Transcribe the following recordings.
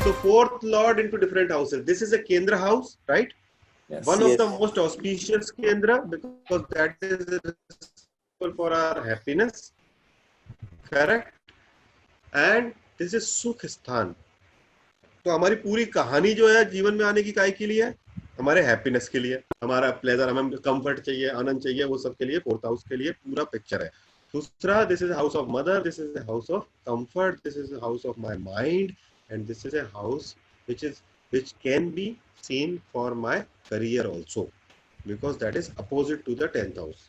So fourth lord into different houses. This is a Kendra house, right? Yes. One of the most auspicious Kendra, because that is responsible for our happiness. Correct? And this is Sukh Sthan. तो हमारी पूरी कहानी जो है जीवन में आने की काय के लिए है, हमारे हैप्पीनेस के लिए, हमारा प्लेजर, हमें कंफर्ट चाहिए, आनंद चाहिए, वो सब के लिए फोर्थ हाउस के लिए पूरा पिक्चर है. दूसरा, this is house of mother, this is house of comfort, this is house of my mind, and this is a house which can be seen for my career also, because that is opposite to the 10th house,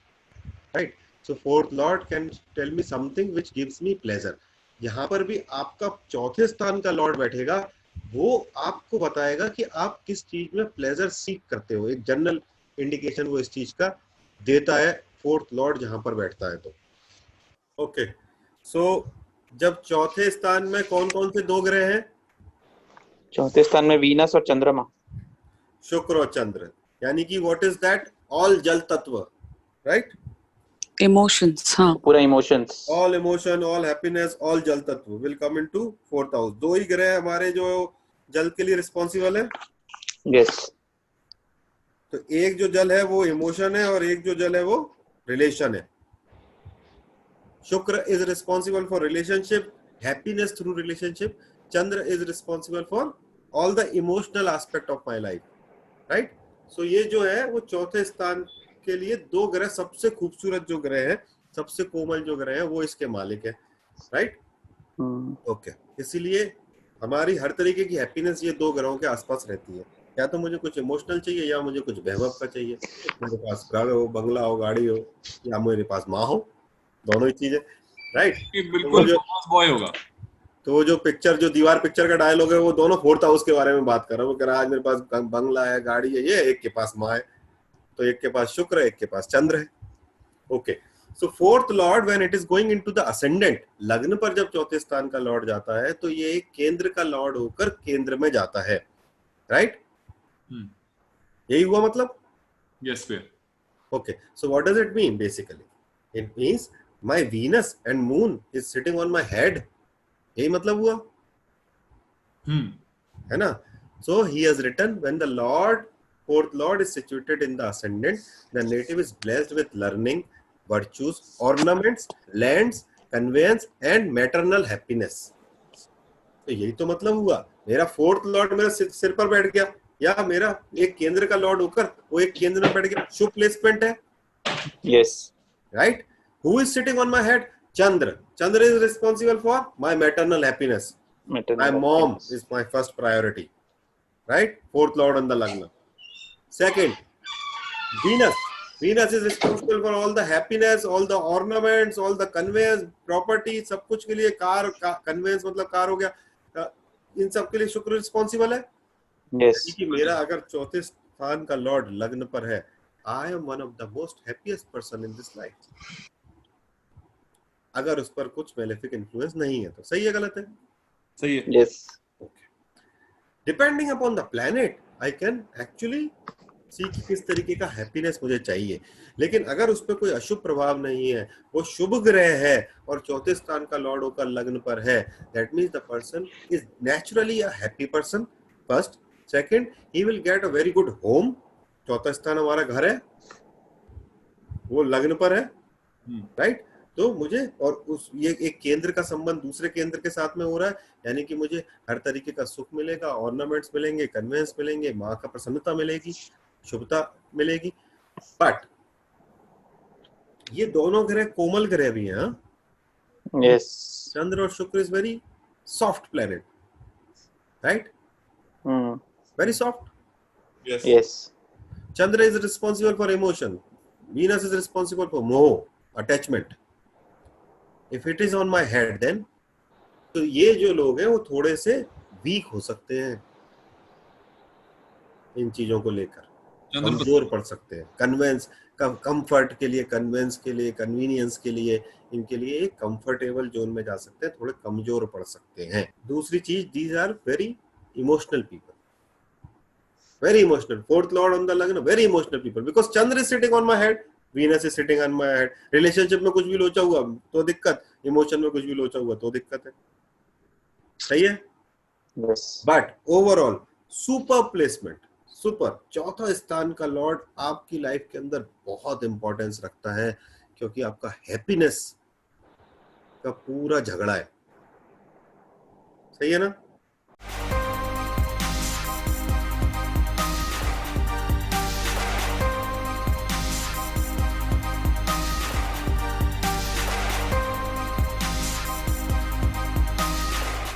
right? So fourth lord can tell me something which gives me pleasure. यहाँ पर भी आपका चौथे स्थान का Lord बैठेगा, वो आपको बताएगा कि आप किस चीज में प्लेजर सीख करते हो. एक जनरल इंडिकेशन वो इस चीज का देता है, फोर्थ लॉर्ड जहां पर बैठता है. तो ओके, सो जब चौथे स्थान में कौन कौन से दो ग्रह हैं? चौथे स्थान में वीनस और चंद्रमा, शुक्र और चंद्र. यानी कि व्हाट इज दैट? ऑल जल तत्व, राइट? इमोशंस. हाँ, पूरा emotions, all emotion, all happiness, all जल तत्व will come into fourth house. दो ही ग्रह हमारे जो जल के लिए रिस्पॉन्सिबल है. यस. तो एक जो जल है वो इमोशन है और एक जो जल है वो रिलेशन है. Shukra is responsible for relationship, happiness through relationship. Chandra is responsible for all the emotional aspect of my life, right? So ये जो है वो चौथे स्थान के लिए दो ग्रह, सबसे खूबसूरत जो ग्रह है, सबसे कोमल जो ग्रह है, वो इसके मालिक है, राइट? ओके. इसीलिए हमारी हर तरीके की हैप्पीनेस ये दो ग्रहों के आसपास रहती है. या तो मुझे कुछ इमोशनल चाहिए, या मुझे कुछ वैभव का चाहिए. मेरे पास घर हो, बंगला हो, गाड़ी हो, या मेरे पास माँ हो, दोनों ही चीजें, राइट? बिल्कुल बॉय होगा. तो वो जो पिक्चर, जो दीवार पिक्चर का डायलॉग है, वो दोनों फोर्थ हाउस के बारे में बात कर रहा है. वो कह रहा है आज मेरे पास बंगला है, गाड़ी है, ये एक के पास माँ है, तो एक के पास शुक्र है, एक के पास चंद्र है. Okay. So fourth Lord when it is going into the ascendant, लग्न पर जब चौथे स्थान का लॉर्ड जाता है तो ये एक केंद्र का लॉर्ड होकर केंद्र में जाता है, राइट? यही हुआ मतलब? Yes sir. Okay. So what does it mean? Basically it means my Venus and moon is sitting on my head. यही मतलब हुआ, है ना? So he has written when the lord, fourth lord is situated in the ascendant, the native is blessed with learning, virtues, ornaments, lands, conveyance and maternal happiness. तो यही तो मतलब हुआ. मेरा फोर्थ लॉर्ड मेरा सिर पर बैठ गया, या मेरा एक केंद्र का लॉर्ड होकर वो एक केंद्र में बैठ गया. शुभ प्लेसमेंट है. Yes. Right? Who is sitting on my head? Chandra. Chandra is responsible for my maternal happiness. My mom is my first priority, right? Fourth Lord on the लग्न. Second, Venus. Venus is responsible for all the happiness, all the ornaments, all the conveyance, property, सब कुछ के लिए. Car, conveyance मतलब car हो गया, इन सब के लिए शुक्र रिस्पॉन्सिबल है. यस. कि मेरा अगर चौथे स्थान का लॉर्ड लग्न पर है, I am one of the most happiest person in this life. अगर उस पर कुछ मेलेफिक इन्फ्लुएंस नहीं है तो. सही है, गलत है? सही है. Yes. Depending upon the planet I can actually see कि किस तरीके का हैप्पीनेस मुझे चाहिए. लेकिन अगर उस पर कोई अशुभ प्रभाव नहीं है, वो शुभ ग्रह है और चौथे स्थान का लॉर्ड होकर लग्न पर है, that means the person is naturally a happy person. First. Second, he will get a very good home. चौथा स्थान हमारा घर है, वो लग्न पर है, राइट? तो मुझे, और उस ये एक केंद्र का संबंध दूसरे केंद्र के साथ में हो रहा है, यानी कि मुझे हर तरीके का सुख मिलेगा, ऑर्नामेंट्स मिलेंगे, कन्वेंस मिलेंगे, माँ का प्रसन्नता मिलेगी, शुभता मिलेगी. बट ये दोनों ग्रह कोमल ग्रह भी हैं. यस. चंद्र और शुक्र is very soft planet, right? Very soft. Yes. Yes. Chandra is responsible for emotion. Venus is responsible for moh, attachment. If it is on my head, then तो ये जो लोग हैं वो थोड़े से वीक हो सकते हैं इन चीजों को लेकर, कमजोर पड़ सकते हैं. कन्वेंस, कंफर्ट के लिए, कन्वेंस के लिए, कन्वीनियंस के लिए, इनके लिए एक कंफर्टेबल जोन में जा सकते हैं, थोड़े कमजोर पड़ सकते हैं. दूसरी चीज, these are very emotional people. Very emotional. Fourth lord on the lagna, very emotional people. Because Chandra is sitting on my head, Venus is sitting on my head. Relationship में कुछ भी लोचा हुआ तो दिक्कत, emotion में कुछ भी लोचा हुआ तो दिक्कत है. सही है? Yes. But overall super placement, super. चौथा स्थान का लॉर्ड आपकी लाइफ के अंदर बहुत इंपॉर्टेंस रखता है, क्योंकि आपका हैप्पीनेस का पूरा झगड़ा है। सही है ना?